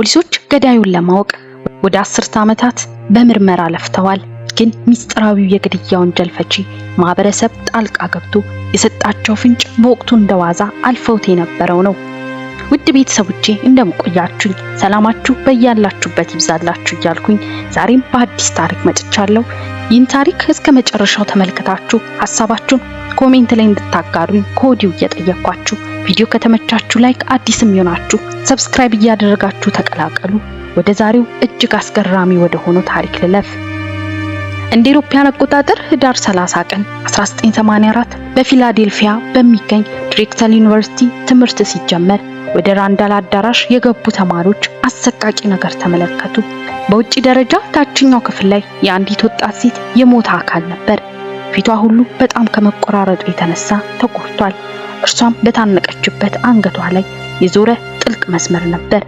ፖሊሶች ገዳዩን ለማወቅ ወደ 10 ዓመታት በምርመራ ለፍተዋል። ግን ሚስጥራዊው የግድያ ወንጀል ፈቺ ማህበረሰብ ጣልቃ ገብቶ የሰጣቸው ፍንጭ በወቅቱ እንደዋዛ አልፈውት የነበረው ነው። ውድ ቤተሰቦቼ እንደምቆያችሁ ሰላማችሁ በያላችሁበት ይብዛላችሁ እያልኩኝ ዛሬም በአዲስ ታሪክ መጥቻለሁ። ይህን ታሪክ እስከ መጨረሻው ተመልክታችሁ ሐሳባችሁን ኮሜንት ላይ እንድታጋሩኝ ከወዲሁ እየጠየቅኳችሁ ቪዲዮ ከተመቻችሁ ላይክ፣ አዲስም ይሆናችሁ ሰብስክራይብ እያደረጋችሁ ተቀላቀሉ። ወደ ዛሬው እጅግ አስገራሚ ወደ ሆነው ታሪክ ልለፍ። እንደ ኢሮፓያን አቆጣጠር ህዳር 30 ቀን 1984 በፊላዴልፊያ በሚገኝ ድሬክሰል ዩኒቨርሲቲ ትምህርት ሲጀመር ወደ ራንዳል አዳራሽ የገቡ ተማሪዎች አሰቃቂ ነገር ተመለከቱ። በውጪ ደረጃ ታችኛው ክፍል ላይ የአንዲት ወጣት ሴት የሞተ አካል ነበር። ፊቷ ሁሉ በጣም ከመቆራረጡ የተነሳ ተቆርጧል። እርሷም በታነቀችበት አንገቷ ላይ የዞረ ጥልቅ መስመር ነበር።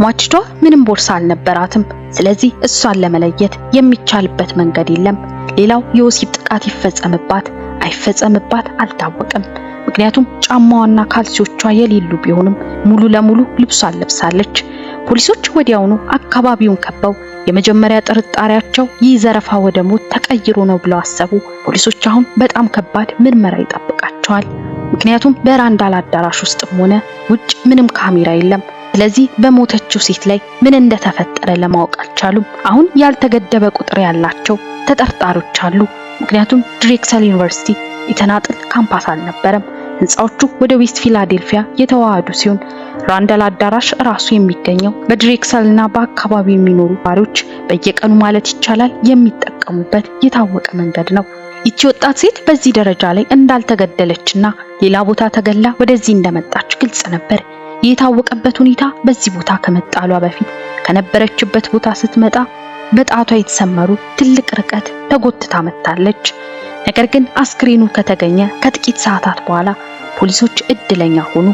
ሟችቷ ምንም ቦርሳ አልነበራትም። ስለዚህ እሷን ለመለየት የሚቻልበት መንገድ የለም። ሌላው የወሲብ ጥቃት ይፈጸምባት አይፈጸምባት አልታወቀም። ምክንያቱም ጫማዋና ካልሲዎቿ የሌሉ ቢሆንም ሙሉ ለሙሉ ልብሷን ለብሳለች። ፖሊሶች ወዲያውኑ አካባቢውን ከበው የመጀመሪያ ጥርጣሬያቸው ይህ ዘረፋ ወደ ሞት ተቀይሮ ነው ብለው አሰቡ። ፖሊሶች አሁን በጣም ከባድ ምርመራ ይጠብቃቸዋል። ምክንያቱም በራንዳል አዳራሽ ውስጥም ሆነ ውጭ ምንም ካሜራ የለም። ስለዚህ በሞተችው ሴት ላይ ምን እንደተፈጠረ ለማወቅ አልቻሉም። አሁን ያልተገደበ ቁጥር ያላቸው ተጠርጣሪዎች አሉ። ምክንያቱም ድሬክሰል ዩኒቨርሲቲ የተናጥል ካምፓስ አልነበረም። ህንጻዎቹ ወደ ዌስት ፊላዴልፊያ የተዋሃዱ ሲሆን ራንዳል አዳራሽ ራሱ የሚገኘው በድሬክሰልና በአካባቢው የሚኖሩ ነዋሪዎች በየቀኑ ማለት ይቻላል የሚጠቀሙበት የታወቀ መንገድ ነው። ይቺ ወጣት ሴት በዚህ ደረጃ ላይ እንዳልተገደለችና ሌላ ቦታ ተገላ ወደዚህ እንደመጣች ግልጽ ነበር። የታወቀበት ሁኔታ በዚህ ቦታ ከመጣሏ በፊት ከነበረችበት ቦታ ስትመጣ በጣቷ የተሰመሩ ትልቅ ርቀት ተጎትታ መጣለች። ነገር ግን አስክሬኑ ከተገኘ ከጥቂት ሰዓታት በኋላ ፖሊሶች እድለኛ ሆኑ።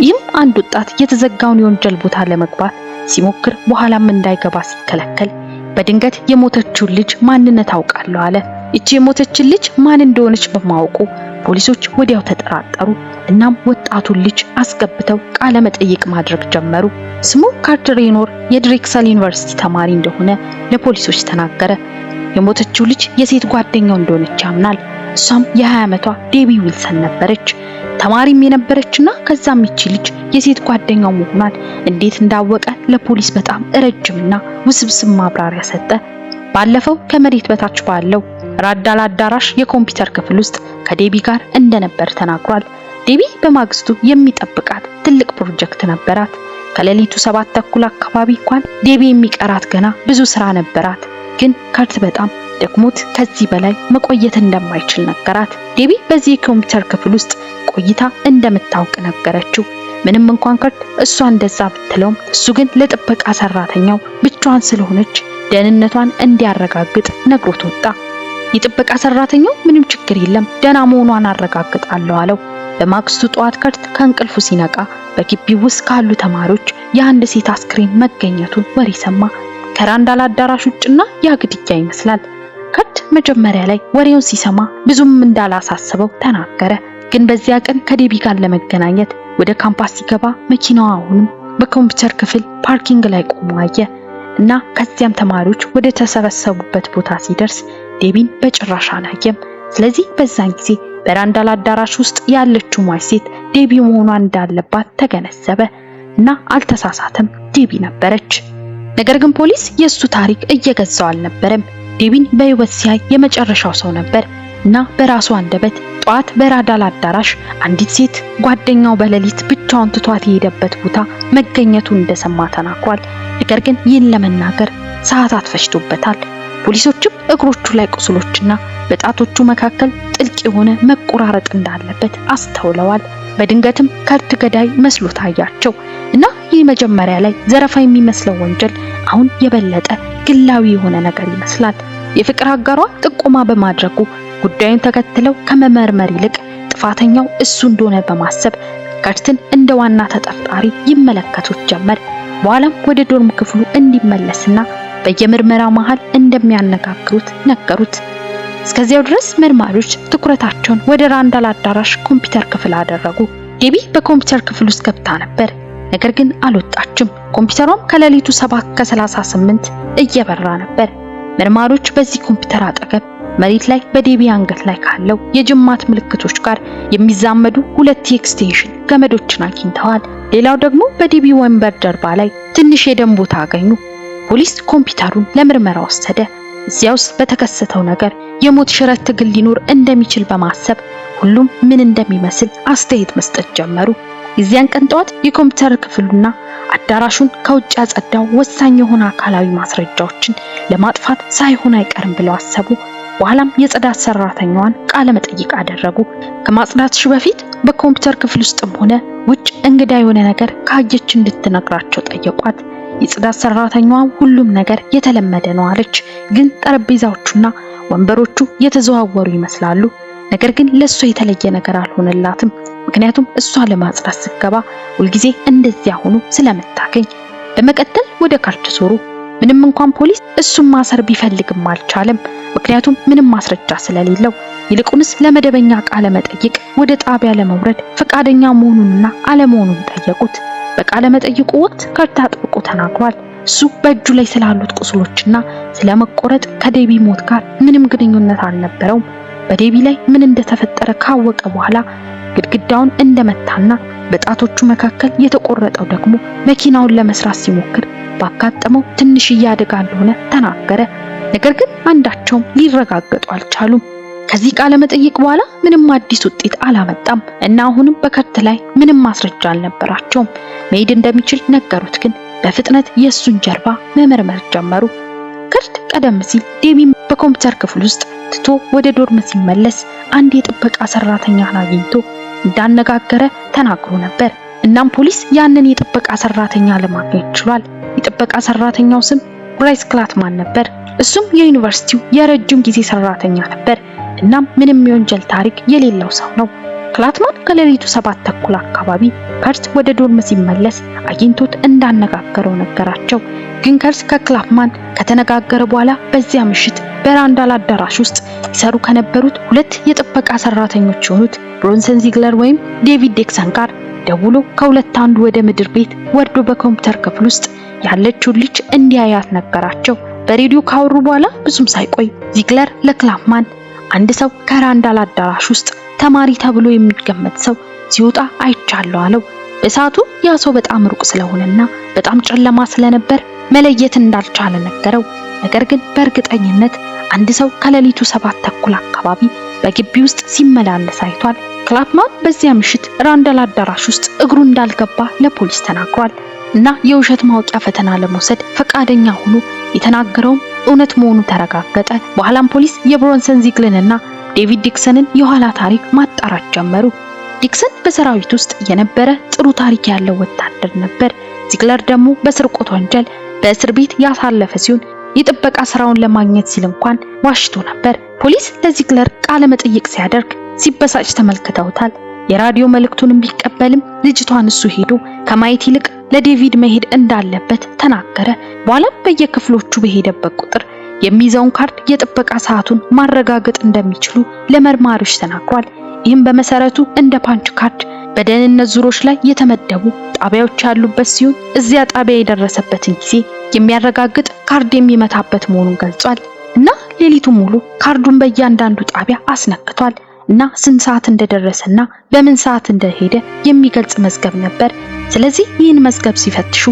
ይህም አንድ ወጣት የተዘጋውን የወንጀል ቦታ ለመግባት ሲሞክር በኋላም እንዳይገባ ሲከለከል በድንገት የሞተችውን ልጅ ማንነት አውቃለሁ አለ። እቺ የሞተችን ልጅ ማን እንደሆነች በማወቁ ፖሊሶች ወዲያው ተጠራጠሩ። እናም ወጣቱን ልጅ አስገብተው ቃለ መጠይቅ ማድረግ ጀመሩ። ስሙ ካርተር ሬኖር የድሬክሰል ዩኒቨርሲቲ ተማሪ እንደሆነ ለፖሊሶች ተናገረ። የሞተችው ልጅ የሴት ጓደኛው እንደሆነች ያምናል። እሷም የ20 ዓመቷ ዴቢ ዊልሰን ነበረች። ተማሪም የነበረችና ከዛም እቺ ልጅ የሴት ጓደኛው መሆኗን እንዴት እንዳወቀ ለፖሊስ በጣም ረጅምና ውስብስብ ማብራሪያ ሰጠ። ባለፈው ከመሬት በታች ባለው ራንዳል አዳራሽ የኮምፒውተር ክፍል ውስጥ ከዴቢ ጋር እንደነበር ተናግሯል። ዴቢ በማግስቱ የሚጠብቃት ትልቅ ፕሮጀክት ነበራት። ከሌሊቱ 7:30 አካባቢ እንኳን ዴቢ የሚቀራት ገና ብዙ ስራ ነበራት። ግን ከርት በጣም ደክሞት ከዚህ በላይ መቆየት እንደማይችል ነገራት። ዴቢ በዚህ የኮምፒውተር ክፍል ውስጥ ቆይታ እንደምታውቅ ነገረችው። ምንም እንኳን ከርት እሷ እንደዛ ብትለውም እሱ ግን ለጥበቃ ሰራተኛው ብቻዋን ስለሆነች ደህንነቷን እንዲያረጋግጥ ነግሮት ወጣ። የጥበቃ ሰራተኛው ምንም ችግር የለም ደህና መሆኗን አረጋግጣለሁ አለው። በማግስቱ ጠዋት ከርት ከእንቅልፉ ሲነቃ በግቢው ውስጥ ካሉ ተማሪዎች የአንድ ሴት አስክሬን መገኘቱን ወሬ ሰማ። ከራንዳል አዳራሽ ውጭና ያ ግድያ ይመስላል። ከርት መጀመሪያ ላይ ወሬውን ሲሰማ ብዙም እንዳላሳሰበው ተናገረ። ግን በዚያ ቀን ከዴቢ ጋር ለመገናኘት ወደ ካምፓስ ሲገባ መኪናዋ አሁንም በኮምፒውተር ክፍል ፓርኪንግ ላይ ቆሞ አየ እና ከዚያም ተማሪዎች ወደ ተሰበሰቡበት ቦታ ሲደርስ ዴቢን በጭራሽ አላየም። ስለዚህ በዛን ጊዜ በራንዳል አዳራሽ ውስጥ ያለችው ሟች ሴት ዴቢ መሆኗን እንዳለባት ተገነዘበ እና አልተሳሳተም፣ ዴቢ ነበረች። ነገር ግን ፖሊስ የሱ ታሪክ እየገዛው አልነበረም። ዴቢን በህይወት ሲያይ የመጨረሻው ሰው ነበር እና በራሱ አንደበት ጧት በራንዳል አዳራሽ አንዲት ሴት ጓደኛው በሌሊት ብቻውን ትቷት የሄደበት ቦታ መገኘቱን እንደሰማ ተናግሯል። ነገር ግን ይህን ለመናገር ሰዓታት ፈጅቶበታል። ፖሊሶችም እግሮቹ ላይ ቁስሎችና በጣቶቹ መካከል ጥልቅ የሆነ መቆራረጥ እንዳለበት አስተውለዋል። በድንገትም ከርት ገዳይ መስሎ ታያቸው እና ይህ መጀመሪያ ላይ ዘረፋ የሚመስለው ወንጀል አሁን የበለጠ ግላዊ የሆነ ነገር ይመስላል። የፍቅር አጋሯ ጥቆማ በማድረጉ ጉዳዩን ተከትለው ከመመርመር ይልቅ ጥፋተኛው እሱ እንደሆነ በማሰብ ከርትን እንደ ዋና ተጠርጣሪ ይመለከቱት ጀመር። በኋላም ወደ ዶርም ክፍሉ እንዲመለስና በየምርመራ መሃል እንደሚያነጋግሩት ነገሩት። እስከዚያው ድረስ መርማሪዎች ትኩረታቸውን ወደ ራንዳል አዳራሽ ኮምፒውተር ክፍል አደረጉ። ዴቢ በኮምፒውተር ክፍል ውስጥ ገብታ ነበር። ነገር ግን አልወጣችም። ኮምፒውተሯም ከሌሊቱ 7:38 እየበራ ነበር። መርማሪዎች በዚህ ኮምፒውተር አጠገብ መሬት ላይ በዴቢ አንገት ላይ ካለው የጅማት ምልክቶች ጋር የሚዛመዱ ሁለት የኤክስቴንሽን ገመዶችን አግኝተዋል። ሌላው ደግሞ በዴቢ ወንበር ጀርባ ላይ ትንሽ የደም ቦታ አገኙ። ፖሊስ ኮምፒውተሩን ለምርመራ ወሰደ። እዚያ ውስጥ በተከሰተው ነገር የሞት ሽረት ትግል ሊኖር እንደሚችል በማሰብ ሁሉም ምን እንደሚመስል አስተያየት መስጠት ጀመሩ። የዚያን ቀን ጠዋት የኮምፒውተር ክፍሉና አዳራሹን ከውጭ ያጸዳው ወሳኝ የሆነ አካላዊ ማስረጃዎችን ለማጥፋት ሳይሆን አይቀርም ብለው አሰቡ። በኋላም የጽዳት ሰራተኛዋን ቃለ መጠይቅ አደረጉ። ከማጽዳትሽ በፊት በኮምፒውተር ክፍል ውስጥም ሆነ ውጭ እንግዳ የሆነ ነገር ካየች እንድትነግራቸው ጠየቋት። የጽዳት ሰራተኛዋ ሁሉም ነገር የተለመደ ነው አለች። ግን ጠረጴዛዎቹና ወንበሮቹ የተዘዋወሩ ይመስላሉ። ነገር ግን ለሷ የተለየ ነገር አልሆነላትም። ምክንያቱም እሷ ለማጽዳት ስትገባ ሁልጊዜ እንደዚያ ሆኖ ስለምታገኝ። በመቀጠል ወደ ካርድ ዞሩ። ምንም እንኳን ፖሊስ እሱን ማሰር ቢፈልግም አልቻለም፣ ምክንያቱም ምንም ማስረጃ ስለሌለው። ይልቁንስ ለመደበኛ ቃለ መጠይቅ ወደ ጣቢያ ለመውረድ ፈቃደኛ መሆኑንና አለመሆኑን ጠየቁት። በቃለ መጠይቁ ወቅት ከርት አጥብቆ ተናግሯል። እሱ በእጁ ላይ ስላሉት ቁስሎችና ስለመቆረጥ ከዴቢ ሞት ጋር ምንም ግንኙነት አልነበረውም። በዴቢ ላይ ምን እንደተፈጠረ ካወቀ በኋላ ግድግዳውን እንደመታና በጣቶቹ መካከል የተቆረጠው ደግሞ መኪናውን ለመስራት ሲሞክር ባጋጠመው ትንሽዬ አደጋ እንደሆነ ተናገረ። ነገር ግን አንዳቸውም ሊረጋገጡ አልቻሉም። ከዚህ ቃለ መጠይቅ በኋላ ምንም አዲስ ውጤት አላመጣም እና አሁንም በከርት ላይ ምንም ማስረጃ አልነበራቸውም። መሄድ እንደሚችል ነገሩት፣ ግን በፍጥነት የሱን ጀርባ መመርመር ጀመሩ። ከርት ቀደም ሲል ዴቢን በኮምፒውተር ክፍል ውስጥ ትቶ ወደ ዶርም ሲመለስ አንድ የጥበቃ ሰራተኛን አግኝቶ እንዳነጋገረ ተናግሮ ነበር። እናም ፖሊስ ያንን የጥበቃ ሰራተኛ ለማግኘት ችሏል። የጥበቃ ሰራተኛው ስም ብራይስ ክላትማን ነበር። እሱም የዩኒቨርሲቲው የረጅም ጊዜ ሰራተኛ ነበር። እናም ምንም የወንጀል ታሪክ የሌለው ሰው ነው። ክላትማን ከሌሊቱ 7:30 አካባቢ ከርት ወደ ዶርም ሲመለስ አግኝቶት እንዳነጋገረው ነገራቸው። ግን ከርት ከክላትማን ከተነጋገረ በኋላ በዚያ ምሽት በራንዳል አዳራሽ ውስጥ ይሰሩ ከነበሩት ሁለት የጥበቃ ሰራተኞች የሆኑት ብሮንሰን ዚግለር ወይም ዴቪድ ዲክሰን ጋር ደውሎ ከሁለት አንዱ ወደ ምድር ቤት ወርዶ በኮምፒውተር ክፍል ውስጥ ያለችውን ልጅ እንዲያያት ነገራቸው። በሬዲዮ ካወሩ በኋላ ብዙም ሳይቆይ ዚግለር ለክላትማን አንድ ሰው ከራንዳል አዳራሽ ውስጥ ተማሪ ተብሎ የሚገመት ሰው ሲወጣ አይቻለሁ አለው። በሰዓቱ ያ ሰው በጣም ሩቅ ስለሆነና በጣም ጨለማ ስለነበር መለየት እንዳልቻለ ነገረው። ነገር ግን በእርግጠኝነት አንድ ሰው ከሌሊቱ 7:30 አካባቢ በግቢ ውስጥ ሲመላለስ አይቷል። ክላትማን በዚያ ምሽት ራንዳል አዳራሽ ውስጥ እግሩ እንዳልገባ ለፖሊስ ተናግሯል እና የውሸት ማወቂያ ፈተና ለመውሰድ ፈቃደኛ ሆኖ የተናገረው እውነት መሆኑ ተረጋገጠ። በኋላም ፖሊስ የብሮንሰን ዚግለርንና ዴቪድ ዲክሰንን የኋላ ታሪክ ማጣራት ጀመሩ። ዲክሰን በሰራዊት ውስጥ የነበረ ጥሩ ታሪክ ያለው ወታደር ነበር። ዚግለር ደግሞ በስርቆት ወንጀል በእስር ቤት ያሳለፈ ሲሆን የጥበቃ ስራውን ለማግኘት ሲል እንኳን ዋሽቶ ነበር። ፖሊስ ለዚግለር ቃለ መጠይቅ ሲያደርግ ሲበሳጭ ተመልክተውታል። የራዲዮ መልእክቱንም ቢቀበልም ልጅቷን እሱ ሄዶ ከማየት ይልቅ ለዴቪድ መሄድ እንዳለበት ተናገረ። በኋላም በየክፍሎቹ በሄደበት ቁጥር የሚይዘውን ካርድ የጥበቃ ሰዓቱን ማረጋገጥ እንደሚችሉ ለመርማሪዎች ተናግሯል። ይህም በመሰረቱ እንደ ፓንች ካርድ በደህንነት ዙሮች ላይ የተመደቡ ጣቢያዎች ያሉበት ሲሆን እዚያ ጣቢያ የደረሰበትን ጊዜ የሚያረጋግጥ ካርድ የሚመታበት መሆኑን ገልጿል እና ሌሊቱን ሙሉ ካርዱን በእያንዳንዱ ጣቢያ አስነክቷል እና ስንት ሰዓት እንደደረሰና በምን ሰዓት እንደሄደ የሚገልጽ መዝገብ ነበር። ስለዚህ ይህን መዝገብ ሲፈትሹ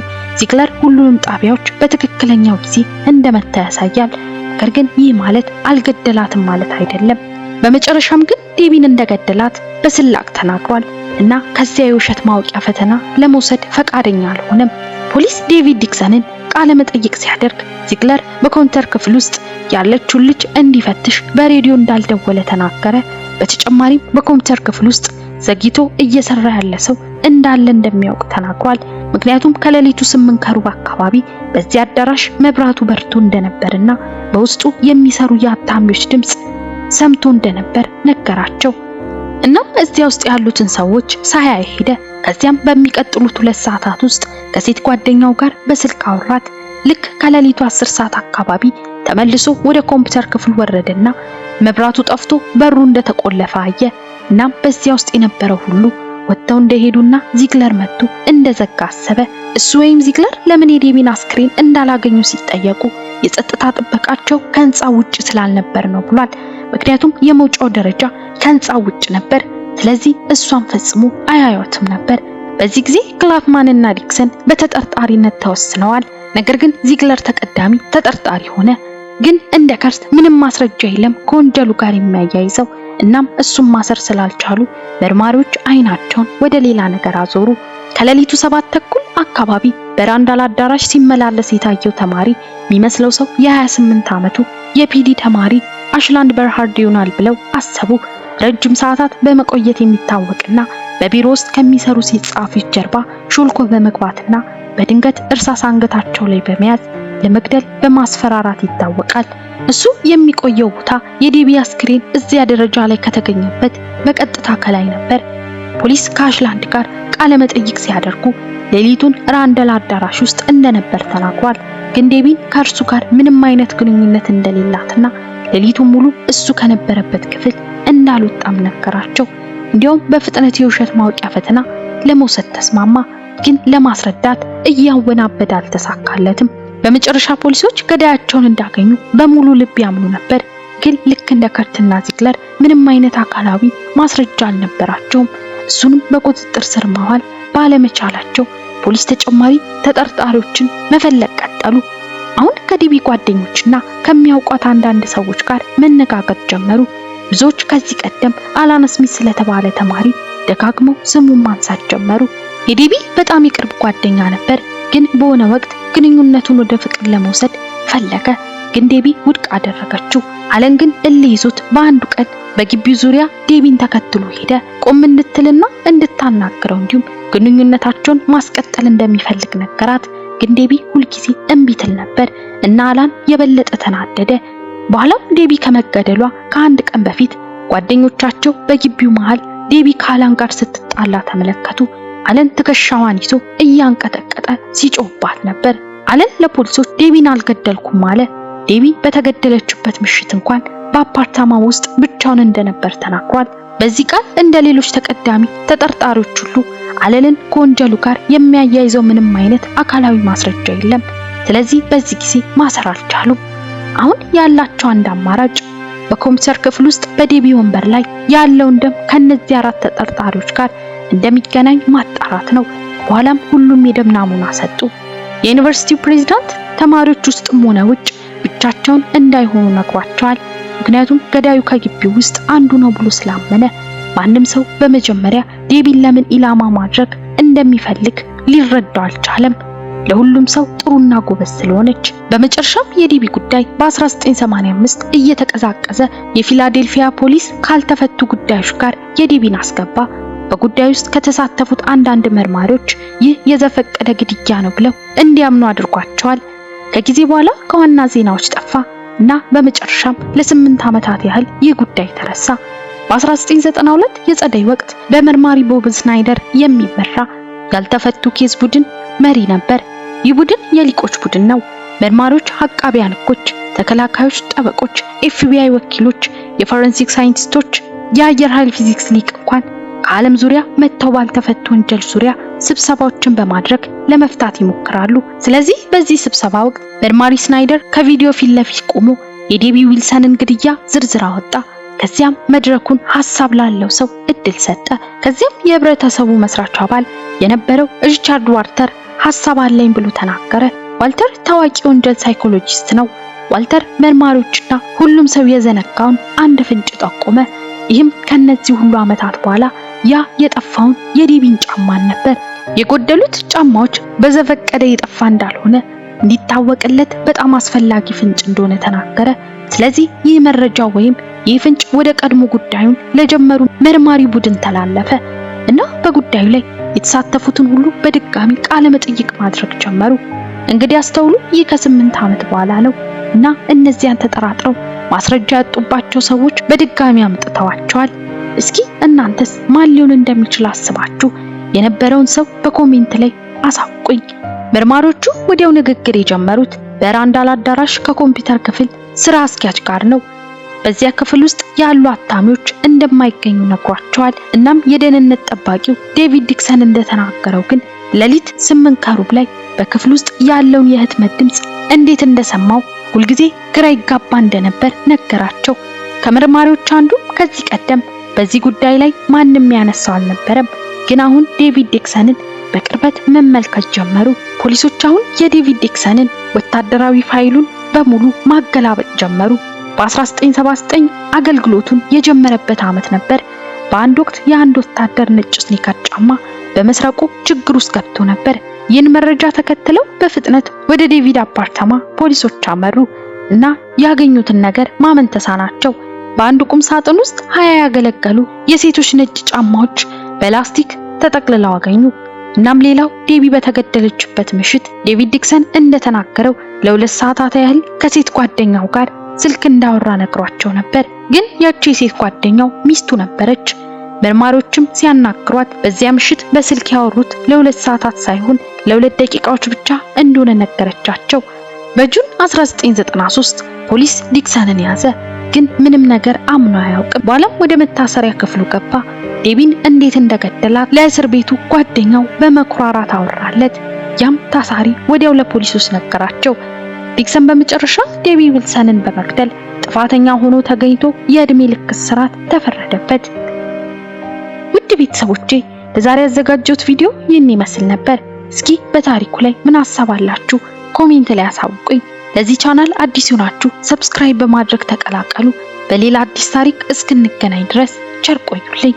ዚግለር ሁሉንም ጣቢያዎች በትክክለኛው ጊዜ እንደመታ ያሳያል። ነገር ግን ይህ ማለት አልገደላትም ማለት አይደለም። በመጨረሻም ግን ዴቢን እንደገደላት በስላቅ ተናግሯል እና ከዚያ የውሸት ማወቂያ ፈተና ለመውሰድ ፈቃደኛ አልሆነም። ፖሊስ ዴቪድ ዲክሰንን ቃለ መጠይቅ ሲያደርግ ዚግለር በኮምፒውተር ክፍል ውስጥ ያለችውን ልጅ እንዲፈትሽ በሬዲዮ እንዳልደወለ ተናገረ። በተጨማሪም በኮምፒውተር ክፍል ውስጥ ዘግይቶ እየሰራ ያለ ሰው እንዳለ እንደሚያውቅ ተናግሯል። ምክንያቱም ከሌሊቱ 8:15 አካባቢ በዚህ አዳራሽ መብራቱ በርቶ እንደነበርና በውስጡ የሚሰሩ የአታሚዎች ድምጽ ሰምቶ እንደነበር ነገራቸው። እናም እዚያ ውስጥ ያሉትን ሰዎች ሳያይ ሄደ። ከዚያም በሚቀጥሉት 2 ሰዓታት ውስጥ ከሴት ጓደኛው ጋር በስልክ አወራት። ልክ ከሌሊቱ 10 ሰዓት አካባቢ ተመልሶ ወደ ኮምፒውተር ክፍል ወረደና መብራቱ ጠፍቶ በሩ እንደተቆለፈ አየ። እናም በዚያ ውስጥ የነበረው ሁሉ ወጥተው እንደሄዱና ዚግለር መጥቶ እንደዘጋ አሰበ። እሱ ወይም ዚግለር ለምን የዴቢን አስክሬን እንዳላገኙ ሲጠየቁ የጸጥታ ጥበቃቸው ከህንጻው ውጭ ስላልነበር ነው ብሏል። ምክንያቱም የመውጫው ደረጃ ከህንጻው ውጭ ነበር። ስለዚህ እሷን ፈጽሞ አያዩትም ነበር። በዚህ ጊዜ ክላፍማንና ዲክሰን በተጠርጣሪነት ተወስነዋል። ነገር ግን ዚግለር ተቀዳሚ ተጠርጣሪ ሆነ። ግን እንደ ከርስ ምንም ማስረጃ የለም ከወንጀሉ ጋር የሚያያይዘው። እናም እሱን ማሰር ስላልቻሉ መርማሪዎች አይናቸውን ወደ ሌላ ነገር አዞሩ። ከሌሊቱ 7 ተኩል አካባቢ በራንዳል አዳራሽ ሲመላለስ የታየው ተማሪ የሚመስለው ሰው የ28 ዓመቱ የፒዲ ተማሪ አሽላንድ በርሃርድ ይሆናል ብለው አሰቡ። ረጅም ሰዓታት በመቆየት የሚታወቅና በቢሮ ውስጥ ከሚሰሩ ሴት ጸሐፊዎች ጀርባ ሾልኮ በመግባትና በድንገት እርሳስ አንገታቸው ላይ በመያዝ ለመግደል በማስፈራራት ይታወቃል። እሱ የሚቆየው ቦታ የዴቢ አስክሬን እዚያ ደረጃ ላይ ከተገኘበት በቀጥታ ከላይ ነበር። ፖሊስ ከአሽላንድ ጋር ቃለ መጠይቅ ሲያደርጉ ሌሊቱን ራንዳል አዳራሽ ውስጥ እንደነበር ተናግሯል። ግን ዴቢን ከእርሱ ጋር ምንም አይነት ግንኙነት እንደሌላትና ሌሊቱን ሙሉ እሱ ከነበረበት ክፍል እንዳልወጣም ነገራቸው። እንዲያውም በፍጥነት የውሸት ማወቂያ ፈተና ለመውሰድ ተስማማ። ግን ለማስረዳት እያወናበደ አልተሳካለትም። በመጨረሻ ፖሊሶች ገዳያቸውን እንዳገኙ በሙሉ ልብ ያምኑ ነበር። ግን ልክ እንደ ከርትና ዚግለር ምንም አይነት አካላዊ ማስረጃ አልነበራቸውም። እሱንም በቁጥጥር ስር ማዋል ባለመቻላቸው ፖሊስ ተጨማሪ ተጠርጣሪዎችን መፈለግ ቀጠሉ። አሁን ከዴቢ ጓደኞችና ከሚያውቋት አንዳንድ ሰዎች ጋር መነጋገር ጀመሩ። ብዙዎች ከዚህ ቀደም አላን ስሚት ስለተባለ ተማሪ ደጋግመው ስሙን ማንሳት ጀመሩ። የዴቢ በጣም የቅርብ ጓደኛ ነበር። ግን በሆነ ወቅት ግንኙነቱን ወደ ፍቅር ለመውሰድ ፈለገ። ግን ዴቢ ውድቅ አደረገችው። አለን ግን እልህ ይዞት በአንዱ ቀን በግቢው ዙሪያ ዴቢን ተከትሎ ሄደ። ቆም እንድትልና እንድታናግረው እንዲሁም ግንኙነታቸውን ማስቀጠል እንደሚፈልግ ነገራት። ግን ዴቢ ሁልጊዜ እምቢ ትል ነበር እና አላን የበለጠ ተናደደ። በኋላም ዴቢ ከመገደሏ ከአንድ ቀን በፊት ጓደኞቻቸው በግቢው መሃል ዴቢ ከአላን ጋር ስትጣላ ተመለከቱ። አለን ትከሻዋን ይዞ እያንቀጠቀጠ ሲጮህባት ነበር። አለን ለፖሊሶች ዴቢን አልገደልኩም አለ። ዴቢ በተገደለችበት ምሽት እንኳን በአፓርታማ ውስጥ ብቻውን እንደነበር ተናግሯል። በዚህ ቃል እንደ ሌሎች ተቀዳሚ ተጠርጣሪዎች ሁሉ አለንን ከወንጀሉ ጋር የሚያያይዘው ምንም አይነት አካላዊ ማስረጃ የለም። ስለዚህ በዚህ ጊዜ ማሰር አልቻሉም። አሁን ያላቸው አንድ አማራጭ በኮምፒውተር ክፍል ውስጥ በዴቢ ወንበር ላይ ያለውን ደም ከነዚህ 4 ተጠርጣሪዎች ጋር እንደሚገናኝ ማጣራት ነው። በኋላም ሁሉም የደም ናሙና ሰጡ። የዩኒቨርሲቲው ፕሬዝዳንት ተማሪዎች ውስጥም ሆነ ውጭ ብቻቸውን እንዳይሆኑ ነግሯቸዋል። ምክንያቱም ገዳዩ ከግቢው ውስጥ አንዱ ነው ብሎ ስላመነ ማንም ሰው በመጀመሪያ ዴቢን ለምን ኢላማ ማድረግ እንደሚፈልግ ሊረዳው አልቻለም። ለሁሉም ሰው ጥሩና ጎበዝ ስለሆነች። በመጨረሻም የዴቢ ጉዳይ በ1985 እየተቀዛቀዘ የፊላዴልፊያ ፖሊስ ካልተፈቱ ጉዳዮች ጋር የዴቢን አስገባ። በጉዳዩ ውስጥ ከተሳተፉት አንዳንድ መርማሪዎች ይህ የዘፈቀደ ግድያ ነው ብለው እንዲያምኑ አድርጓቸዋል። ከጊዜ በኋላ ከዋና ዜናዎች ጠፋ እና በመጨረሻም ለ8 ዓመታት ያህል ይህ ጉዳይ ተረሳ። በ1992 የጸደይ ወቅት በመርማሪ ቦብ ስናይደር የሚመራ ያልተፈቱ ኬዝ ቡድን መሪ ነበር። ይህ ቡድን የሊቆች ቡድን ነው። መርማሪዎች፣ አቃቢያን ሕጎች፣ ተከላካዮች፣ ጠበቆች፣ ኤፍቢአይ ወኪሎች፣ የፎረንሲክ ሳይንቲስቶች፣ የአየር ኃይል ፊዚክስ ሊቅ እንኳን ከዓለም ዙሪያ መጥተው ባልተፈቱ ወንጀል ዙሪያ ስብሰባዎችን በማድረግ ለመፍታት ይሞክራሉ። ስለዚህ በዚህ ስብሰባ ወቅት መርማሪ ስናይደር ከቪዲዮ ፊት ለፊት ቆሞ የዴቢ ዊልሰንን ግድያ ዝርዝር አወጣ። ከዚያም መድረኩን ሐሳብ ላለው ሰው እድል ሰጠ። ከዚያም የህብረተሰቡ መስራች አባል የነበረው ሪቻርድ ዋልተር ሐሳብ አለኝ ብሎ ተናገረ። ዋልተር ታዋቂ ወንጀል ሳይኮሎጂስት ነው። ዋልተር መርማሪዎችና ሁሉም ሰው የዘነጋውን አንድ ፍንጭ ጠቆመ። ይህም ከነዚህ ሁሉ ዓመታት በኋላ ያ የጠፋውን የዴቢን ጫማን ነበር። የጎደሉት ጫማዎች በዘፈቀደ የጠፋ እንዳልሆነ እንዲታወቅለት በጣም አስፈላጊ ፍንጭ እንደሆነ ተናገረ። ስለዚህ ይህ መረጃ ወይም ይህ ፍንጭ ወደ ቀድሞ ጉዳዩን ለጀመሩ መርማሪ ቡድን ተላለፈ እና በጉዳዩ ላይ የተሳተፉትን ሁሉ በድጋሚ ቃለ መጠይቅ ማድረግ ጀመሩ። እንግዲህ አስተውሉ፣ ይህ ከ8 ዓመት በኋላ ነው እና እነዚያን ተጠራጥረው ማስረጃ ያጡባቸው ሰዎች በድጋሚ አምጥተዋቸዋል። እስኪ እናንተስ ማን ሊሆን እንደሚችል አስባችሁ የነበረውን ሰው በኮሜንት ላይ አሳውቁኝ። መርማሪዎቹ ወዲያው ንግግር የጀመሩት በራንዳል አዳራሽ ከኮምፒውተር ክፍል ስራ አስኪያጅ ጋር ነው። በዚያ ክፍል ውስጥ ያሉ አታሚዎች እንደማይገኙ ነግሯቸዋል። እናም የደህንነት ጠባቂው ዴቪድ ዲክሰን እንደተናገረው ግን ሌሊት 8:15 ላይ በክፍል ውስጥ ያለውን የህትመት ድምጽ እንዴት እንደሰማው ሁልጊዜ ግራ ይጋባ እንደነበር ነገራቸው። ከመርማሪዎች አንዱ ከዚህ ቀደም በዚህ ጉዳይ ላይ ማንም ያነሳው አልነበረም፣ ግን አሁን ዴቪድ ዲክሰንን በቅርበት መመልከት ጀመሩ። ፖሊሶች አሁን የዴቪድ ዲክሰንን ወታደራዊ ፋይሉን በሙሉ ማገላበጥ ጀመሩ። በ1979 አገልግሎቱን የጀመረበት ዓመት ነበር። በአንድ ወቅት የአንድ ወታደር ነጭ ስኒከር ጫማ በመስረቁ ችግር ውስጥ ገብቶ ነበር። ይህን መረጃ ተከትለው በፍጥነት ወደ ዴቪድ አፓርታማ ፖሊሶች አመሩ እና ያገኙትን ነገር ማመን ተሳናቸው። በአንድ ቁም ሳጥን ውስጥ 20 ያገለገሉ የሴቶች ነጭ ጫማዎች በላስቲክ ተጠቅልለው አገኙ። እናም ሌላው ዴቢ በተገደለችበት ምሽት ዴቪድ ዲክሰን እንደተናገረው ለ2 ሰዓታት ያህል ከሴት ጓደኛው ጋር ስልክ እንዳወራ ነግሯቸው ነበር። ግን ያቺ የሴት ጓደኛው ሚስቱ ነበረች። መርማሪዎችም ሲያናግሯት በዚያ ምሽት በስልክ ያወሩት ለ2 ሰዓታት ሳይሆን ለ2 ደቂቃዎች ብቻ እንደሆነ ነገረቻቸው። በጁን 1993 ፖሊስ ዲክሰንን ያዘ፣ ግን ምንም ነገር አምኖ አያውቅም። በኋላም ወደ መታሰሪያ ክፍሉ ገባ። ዴቢን እንዴት እንደገደላት ለእስር ቤቱ ጓደኛው በመኩራራት አወራለት። ያም ታሳሪ ወዲያው ለፖሊሶች ነገራቸው። ዲክሰን በመጨረሻ ዴቢ ዊልሰንን በመግደል ጥፋተኛ ሆኖ ተገኝቶ የእድሜ ልክ እስራት ተፈረደበት። ውድ ቤተሰቦቼ ለዛሬ ያዘጋጀሁት ቪዲዮ ይህን ይመስል ነበር። እስኪ በታሪኩ ላይ ምን ሐሳብ አላችሁ? ኮሜንት ላይ አሳውቁኝ። ለዚህ ቻናል አዲስ ሆናችሁ ሰብስክራይብ በማድረግ ተቀላቀሉ። በሌላ አዲስ ታሪክ እስክንገናኝ ድረስ ቸር ቆዩልኝ።